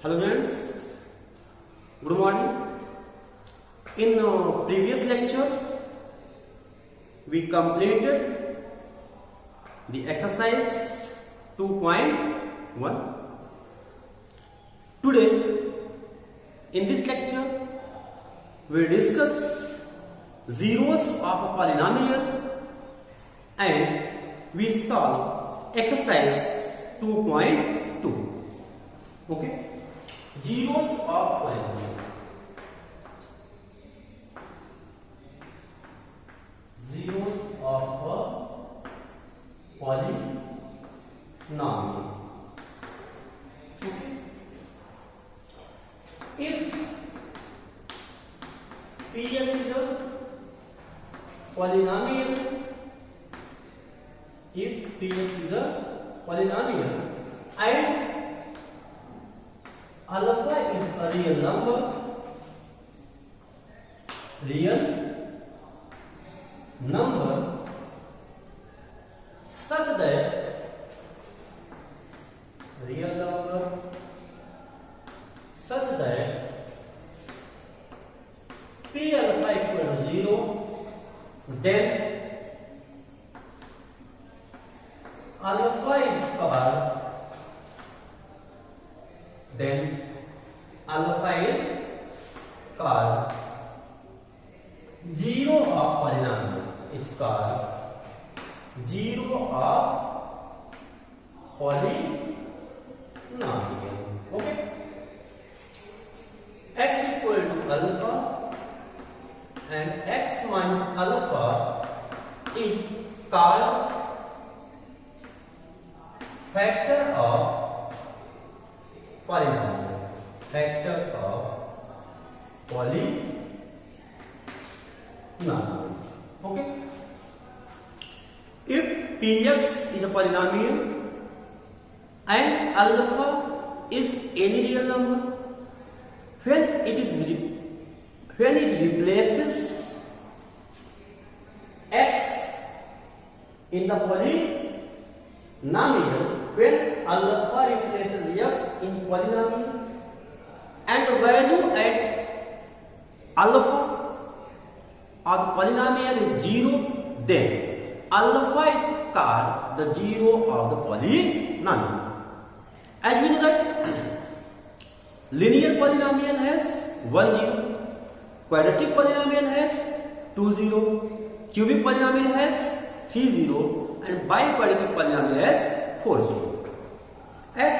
Hello friends, good morning. In previous lecture, we completed the exercise 2.1. Today, in this lecture, we discuss zeros of a polynomial and we solve exercise 2.2. Okay? Zeros of polynomial. Zeros of a polynomial. Okay? If Px is a polynomial, if Px is a polynomial and alpha is a real number such that P alpha equal to 0, then alpha is called zero of polynomial. It's called zero of polynomial. Okay? X equal to alpha and x minus alpha is called factor of polynomial. Okay? If Px is a polynomial and alpha is any real number, when it replaces x in the polynomial, when alpha replaces x in polynomial and the value at alpha of the polynomial is 0, then alpha is called the zero of the polynomial. As we know that linear polynomial has 1 0, quadratic polynomial has 2 0, cubic polynomial has 3 0, and biquadratic polynomial has 4 0. As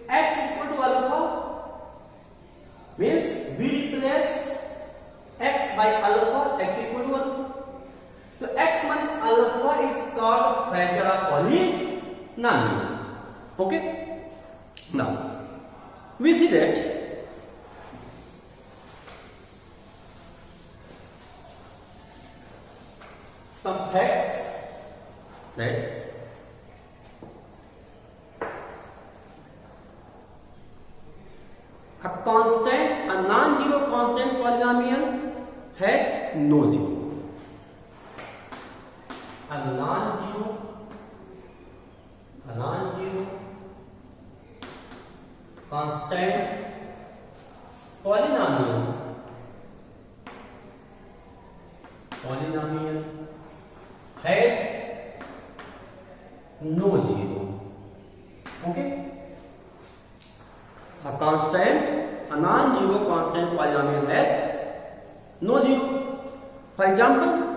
x equal to alpha means we replace x by alpha, x equal to alpha. So x minus alpha is called factor of polynomial. Okay? Now we see that some facts that a non-zero constant polynomial has no zero. A non-zero constant polynomial has no zero. Okay? A non-zero constant polynomial has no zero. For example,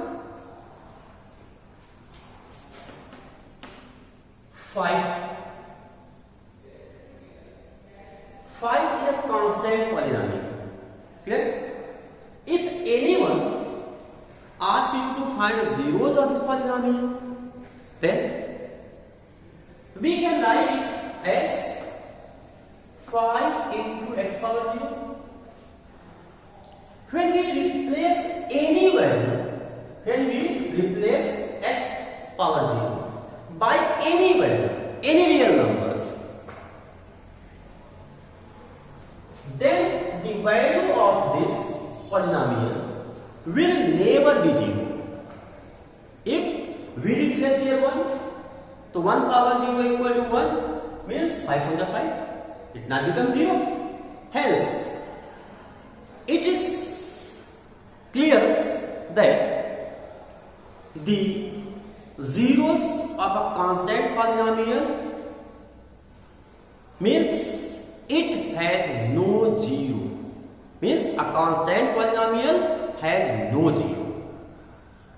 5 is a constant polynomial. Clear? If anyone asks you to find the zeros of this polynomial, then we can write it as 5 into x power 0. When we replace any value, x power 0 by any value, any real numbers, then the value of this polynomial will never be 0. If we replace here 1, so 1 power 0 equal to 1 means 5 to the 5. it now becomes 0. Hence, it is clear that the zeros of a constant polynomial means it has no zero. Means a constant polynomial has no zero.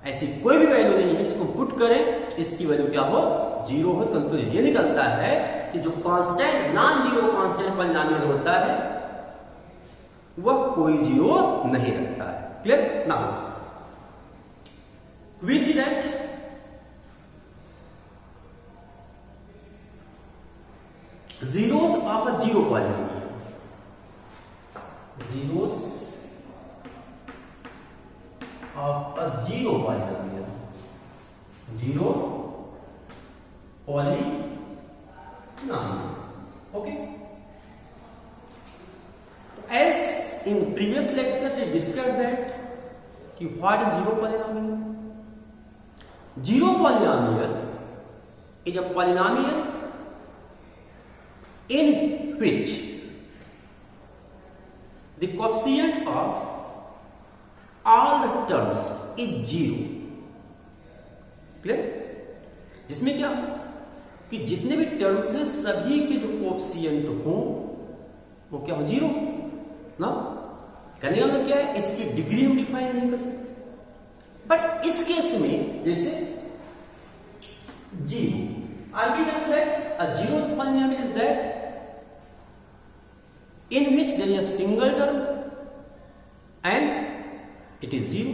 ऐसी कोई भी value नहीं है जिसको put करें इसकी value क्या हो, जीरो हो। कंक्लूजन ये निकलता है कि जो constant non zero constant polynomial होता है वह कोई जीरो नहीं रखता है। Clear? Now we see that zeros of a zero polynomial, zeros of a zero polynomial, zero polynomial. Okay, as in previous lecture we discussed that कि what is zero polynomial. Zero polynomial is a polynomial in which the coefficient of all the terms is zero. Clear? जिसमें क्या कि जितने भी terms हैं सभी के जो कोएफिशिएंट हो वो क्या हो, जीरो ना। करने का मतलब क्या है, इसकी डिग्री हम डिफाइन नहीं कर सकते। बट इस केस में जैसे zero, argue that a zero polynomial is that in which there is a single term and it is zero.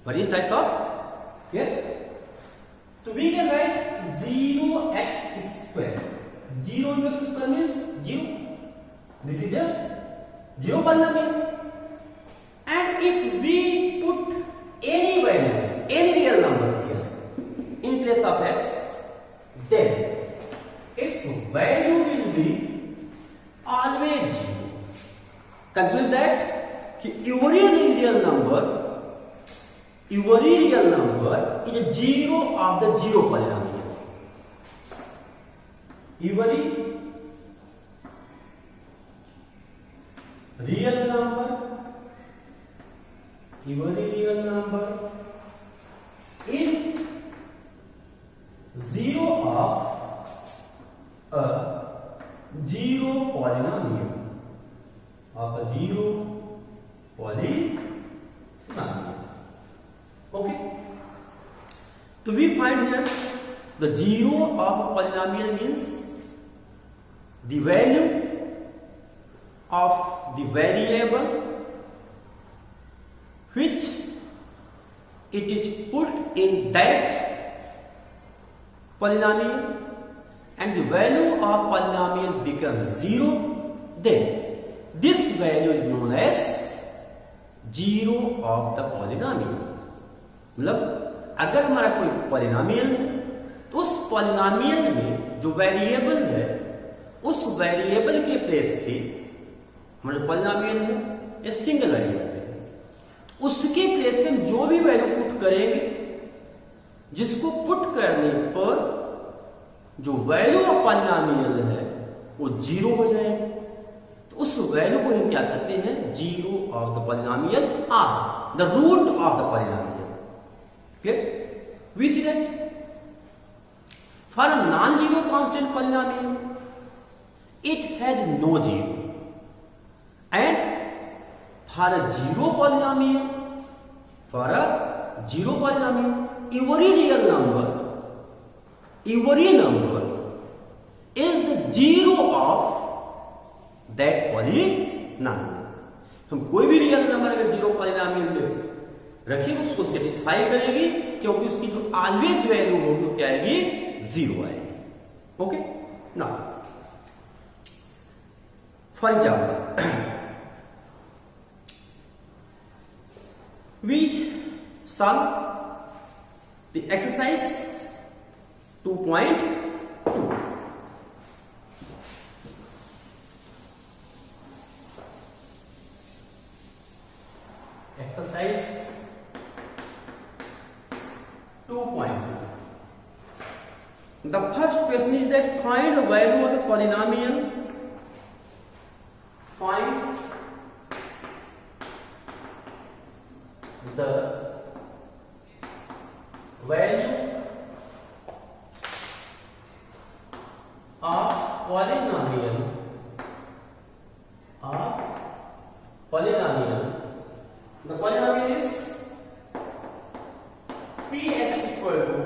Various types of, yeah. So we can write 0x square. 0x square means 0. This is a zero polynomial. And if we put any values, any real numbers here in place of x, then its value will be always zero. Conclude that every real number is a zero of the zero polynomial. Every real number is zero of a zero polynomial. Okay, so we find here the zero of a polynomial means the value of the variable which it is put in that polynomial and the value of polynomial becomes zero, then this value is known as zero of the polynomial. मतलब अगर हमारा कोई polynomial है तो उस polynomial में जो variable है उस वेरिएबल के प्लेस पे हमारा पॉलिनोमियल है या सिंगल वेरिएबल है, उसके प्लेस पे हम जो भी वैल्यू पुट करेंगे जिसको पुट करने पर जो वैल्यू ऑफ पॉलिनोमियल है वो जीरो हो जाएगा। तो उस वैल्यू को हम क्या कहते हैं, zero of the polynomial are the root of the polynomial. Clear? We see that for a non zero constant polynomial it has no zero and for a zero polynomial every real number is the zero of that polynomial. हम कोई भी real number अगर zero polynomial में रखेंगे उसको satisfy करेगी क्योंकि उसकी जो ऑलवेज वैल्यू होगी वो क्या आएगी, जीरो आएगी। Okay, now for example we solve the exercise 2.2. Exercise 2.2. The first question is that find the value of the polynomial value of polynomial the polynomial is px equal to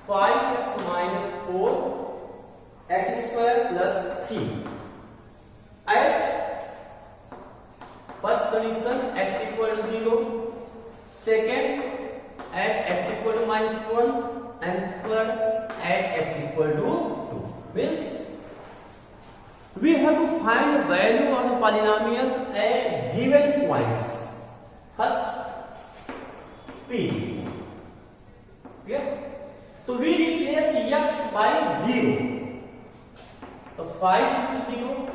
5x minus 4 x square plus 3 at first condition x equal to 0, second at x equal to minus 1, and third at x equal to 2. Means we have to find the value of the polynomials at given points. First p. Okay, so we replace x by 0. So 5 into 0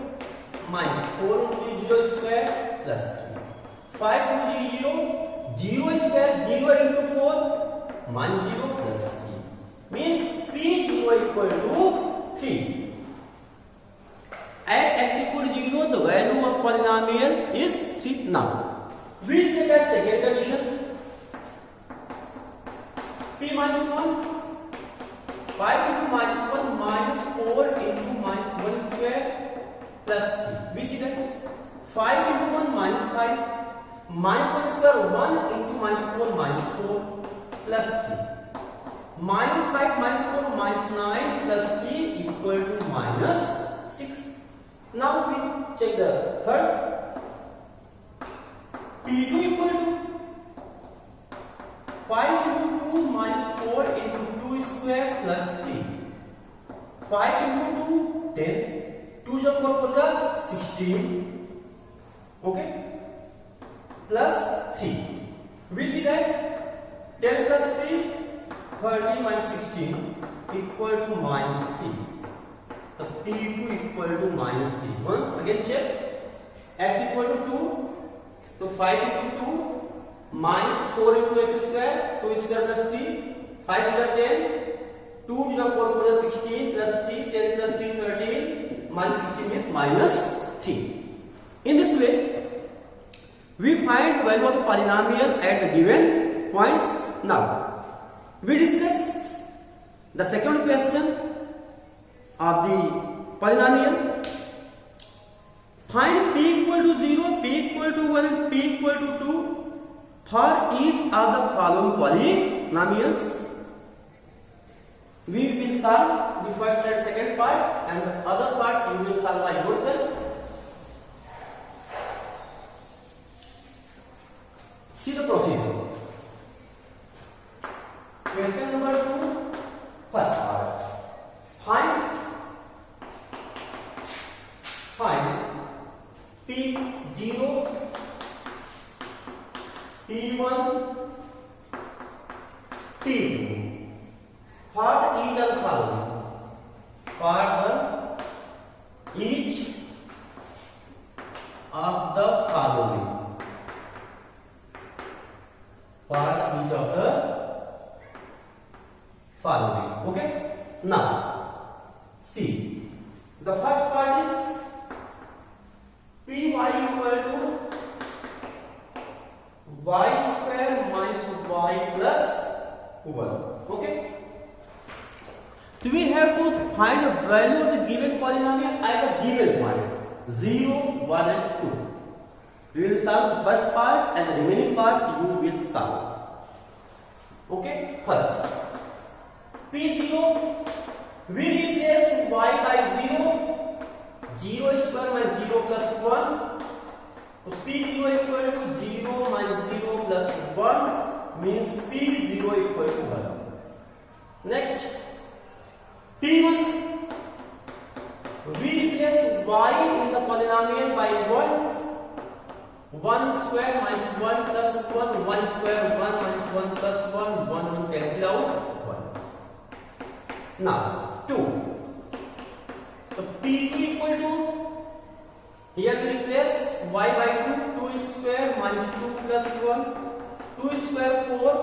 minus 4 into 0 square plus 3. 5 into 0 square 0 into 4 minus 0 plus 3 means p0 equal to 3. At x equal to 0 the value of polynomial is 3. Now we check at second condition. P minus 1, 5 into minus 1 minus 4 into minus 1 square plus 3. We see that 5 into 1 minus 5 minus 1 square 1 into minus 4 minus 4 plus 3 minus 5 minus 4 minus 9 plus 3 equal to minus 6. Now we check the third. P2 equal to 5 into 2 minus 4 into 2 square plus 3. 5 into 2 10. 2 is 4 for the 16. Okay, plus 3. We see that 10 plus 3 30 minus 16 equal to minus 3. So P2 equal to minus 3. Once again check. X equal to 2. So 5 into 2 minus 4 into x square. 2 square plus 3. 5 to the 10. 2 to the 4 for the 16 plus 3. 10 plus 3 13. Minus 16 means minus 3. In this way, we find the value of the polynomial at the given points. Now, we discuss the second question of the polynomial. Find p equal to 0, p equal to 1, p equal to 2 for each of the following polynomials. We will solve the first and second part, and the other parts you will solve by yourself. See the procedure. Question number 2, first part. Find P0, P1, P2 for each of the following. For each of the following. For each of the following. Okay. Now, see. The first part is Py equal to y square minus y plus 1. Okay. So we have to find the value of the given polynomial at the given points 0, 1 and 2. We will solve the first part and the remaining part you will solve. Okay. First, P0, we replace y by 0. 0 square minus 0 plus 1. So P0 equal to 0 minus 0 plus 1 means P0 equal to 1. Next, P1, we replace y in the polynomial by 1. 1 square minus 1 plus 1. 1 square 1 minus 1 plus 1. 1 will cancel out 1. Now 2. So P2 equal to, here we replace y by 2, 2 square minus 2 plus 1, 2 square 4,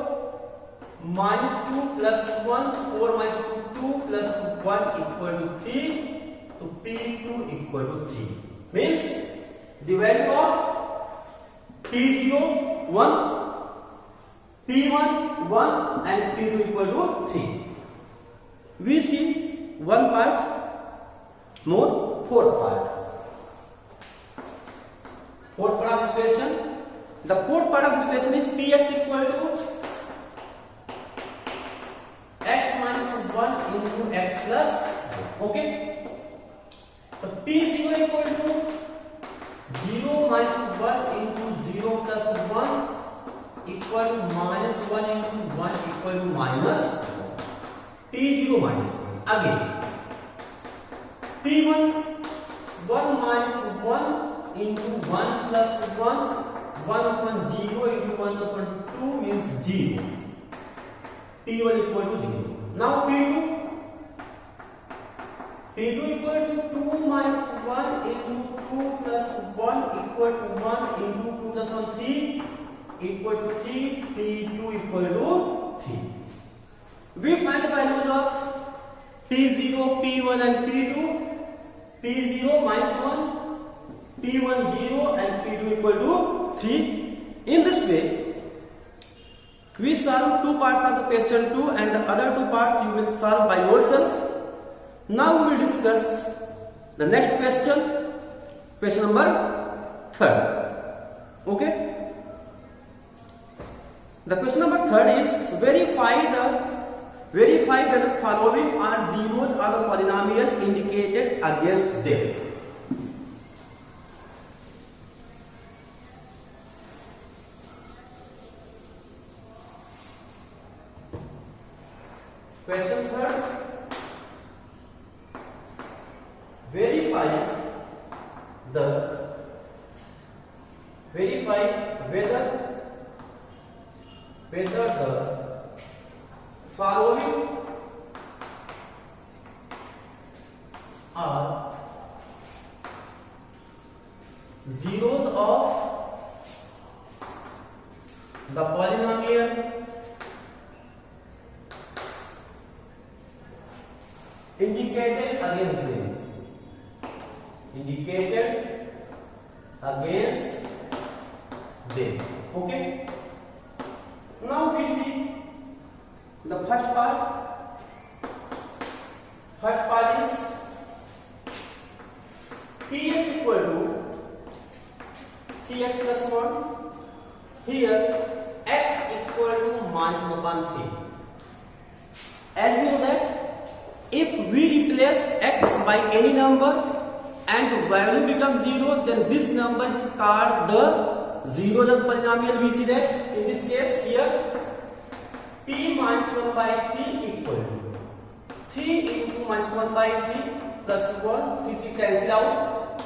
minus 2 plus 1, 4 minus 2, 2 plus 1 equal to 3, so P2 equal to 3. Means the value of P0, 1, P1 1 and P2 equal to 3. We see one part more, fourth part. Fourth part of this question. The fourth part of this question is Px equal to x minus 1 into x plus. Okay. So P0 equal to 0 minus 1 into 0 plus 1 equal to minus 1 into 1 equal to minus 1. P0 minus 1. Again. P1 1 minus 1 into 1 plus 1. 1 plus 1 0 into 1 plus 1 2 means 0. P1 equal to 0. Now P2 equal to 2 minus 1 into 2 plus 1 equal to 1 into 2 plus 1 3 equal to 3. P2 equal to 3. We find the values of P0, P1 and P2. P0 minus 1, P1 0 and P2 equal to 3. In this way, we solve two parts of the question 2 and the other two parts you will solve by yourself. Now we will discuss the next question, question number 3. Okay? The question number 3 is verify whether following are zeros or the polynomial indicated against them. Question 3. Verify whether the following are zeros of the polynomial indicated against them. Okay. Now we see the first part. First part is Px equal to 3x plus 1. Here x equal to minus 1 upon 3. As we know that if we replace x by any number and value becomes 0, then this number is called the zeros of polynomial. We see that in this case here p minus 1 by 3 equal to 3 into minus 1 by 3 plus 1, 3 cancel out.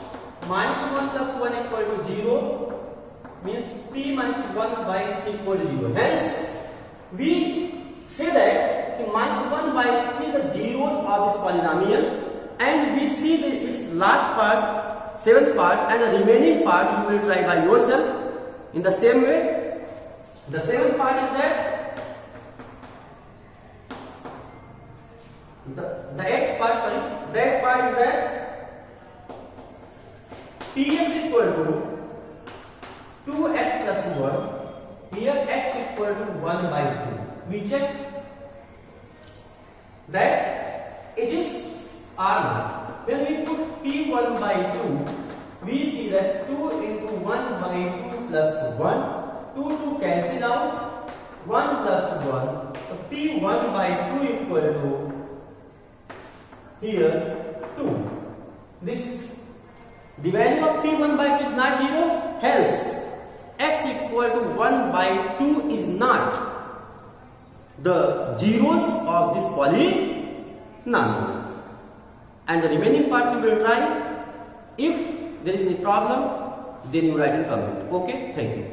Minus 1 plus 1 equal to 0 means p minus 1 by 3 equal to 0. Hence we say that minus 1 by 3 the zeros of this polynomial, and we see its last part, seventh part, and the remaining part you will try by yourself. In the same way, the seventh part is that the eighth part is that Px equal to 2x plus 1. Here x equal to 1 by 2. We check that it is R0. When we put P1 by 2, we see that 2 into 1 by 2 plus 1, 2 cancel out, 1 plus 1, so P1 by 2 equal to here 2. The value of P1 by 2 is not 0, hence x equal to 1 by 2 is not the zeros of this polynomial. And the remaining part you will try. If there is any problem, then you write in comment. Okay, thank you.